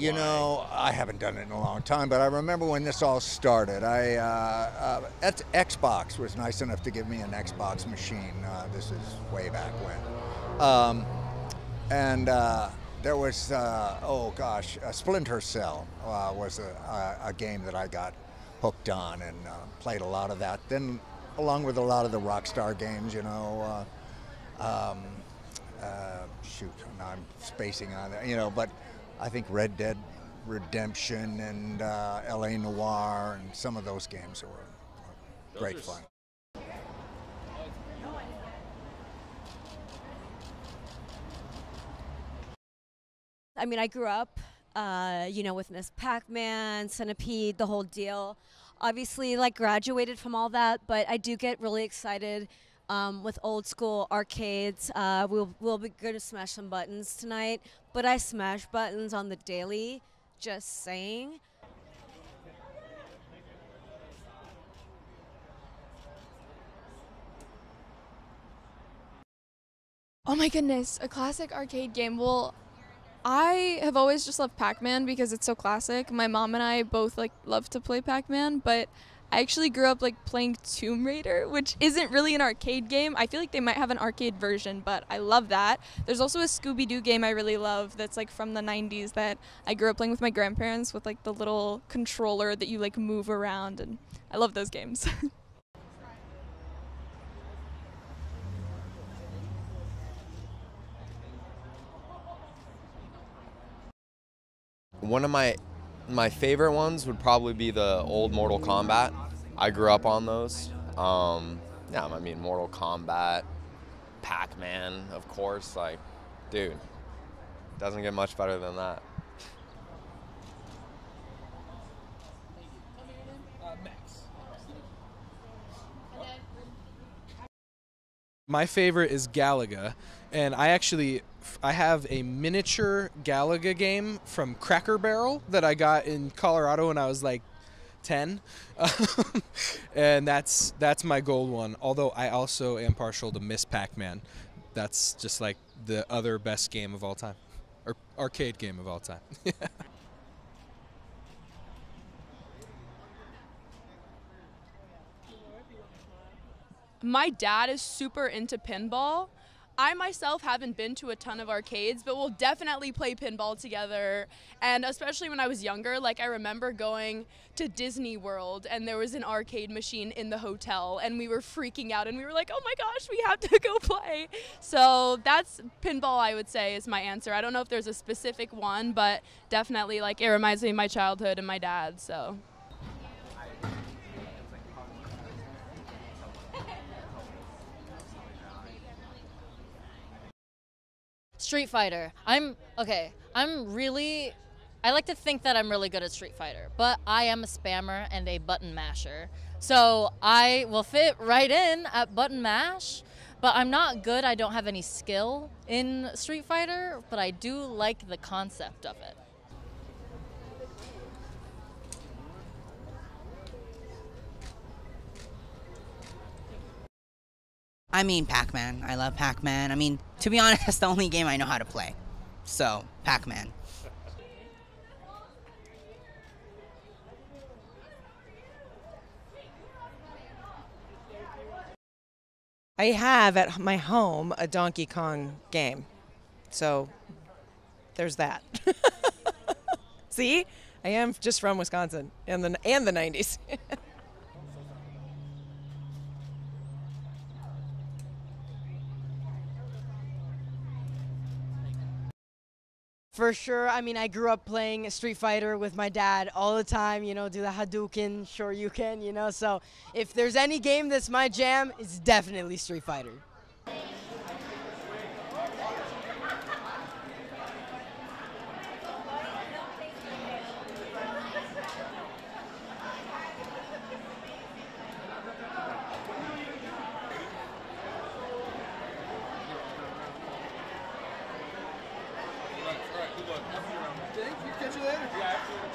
You know, I haven't done it in a long time, but I remember when this all started. Xbox was nice enough to give me an Xbox machine. This is way back when. And there was, oh gosh, Splinter Cell was a game that I got hooked on and played a lot of that. Then, along with a lot of the Rockstar games, you know, shoot, now I'm spacing on that, you know, but I think Red Dead Redemption and LA Noire and some of those games were great fun. I mean, I grew up, you know, with Miss Pac-Man, Centipede, the whole deal. Obviously, like, graduated from all that, but I do get really excited with old school arcades. We'll be good to smash some buttons tonight, but I smash buttons on the daily, just saying. Oh my goodness, a classic arcade game. Well, I have always just loved Pac-Man because it's so classic. My mom and I both love to play Pac-Man, but I actually grew up playing Tomb Raider, which isn't really an arcade game. I feel like they might have an arcade version, but I love that. There's also a Scooby-Doo game I really love that's from the 90s that I grew up playing with my grandparents with the little controller that you move around, and I love those games. One of my favorite ones would probably be the old Mortal Kombat. I grew up on those. Yeah, I mean, Mortal Kombat, Pac-Man, of course. Dude, doesn't get much better than that. My favorite is Galaga, and I have a miniature Galaga game from Cracker Barrel that I got in Colorado when I was 10, and that's my gold one. Although I also am partial to Miss Pac-Man. That's just the other best game of all time, or arcade game of all time. My dad is super into pinball. I myself haven't been to a ton of arcades, but we'll definitely play pinball together. And especially when I was younger, I remember going to Disney World and there was an arcade machine in the hotel and we were freaking out and we were like, oh my gosh, we have to go play. So that's pinball, I would say, is my answer. I don't know if there's a specific one, but definitely it reminds me of my childhood and my dad, so. Street Fighter. I like to think that I'm really good at Street Fighter, but I am a spammer and a button masher. So I will fit right in at button mash, but I'm not good. I don't have any skill in Street Fighter, but I do like the concept of it. I mean Pac-Man. I love Pac-Man. I mean, to be honest, that's the only game I know how to play. So, Pac-Man. I have at my home a Donkey Kong game. So, there's that. See? I am just from Wisconsin and the 90s. For sure. I mean, I grew up playing Street Fighter with my dad all the time, do the Hadouken, sure you can, so if there's any game that's my jam, it's definitely Street Fighter. Catch you later. Yeah, absolutely.